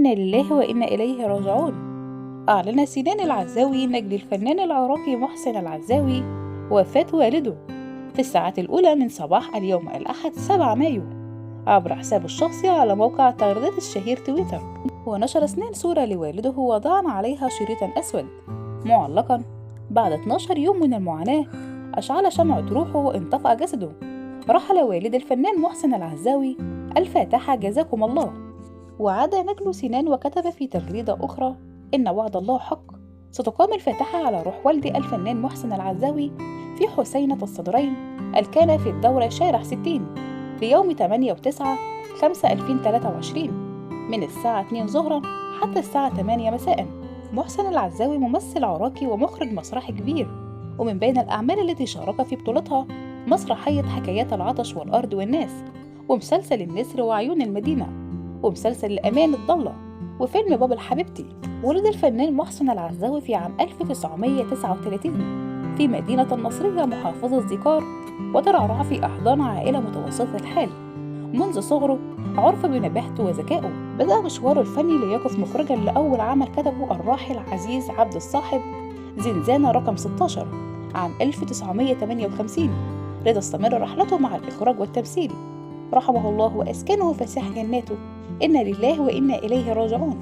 إنا لله وإنا إليه راجعون. أعلن سنان العزاوي نجل الفنان العراقي محسن العزاوي وفاة والده في الساعات الأولى من صباح اليوم الأحد 7 مايو عبر حسابه الشخصي على موقع التغريدات الشهير تويتر. ونشر سنان صورة لوالده وضعا عليها شريطا أسود معلقا: بعد 12 يوم من المعاناة أشعل شمعة روحه وانطفأ جسده. رحل والد الفنان محسن العزاوي، الفاتحة جزاكم الله. وعاد نجل سنان وكتب في تغريدة أخرى: إن وعد الله حق، ستقام الفاتحة على روح والدي الفنان محسن العزاوي في حسينة الصدرين الكان في الدورة شارع 60 ليوم 8/5/2023 من الساعة 2 ظهرا حتى الساعة 8 مساء. محسن العزاوي ممثل عراقي ومخرج مسرحي كبير، ومن بين الأعمال التي شارك في بطولتها مسرحية حكايات العطش والأرض والناس، ومسلسل النسر وعيون المدينة، ومسلسل الأمان الضالة، وفيلم بابا حبيبتي. ولد الفنان محسن العزاوي في عام 1939 في مدينة النصرية محافظة ذكار، وترعرع في أحضان عائلة متوسطة الحال. منذ صغره عرف بنباهته وذكائه. بدأ مشواره الفني ليقف مخرجا لأول عمل كتبه الراحل عزيز عبد الصاحب، زنزانة رقم 16 عام 1958، لتستمر رحلته مع الإخراج والتمثيل. رحمه الله وأسكنه فسيح جناته. إنا لله وإنا إليه راجعون.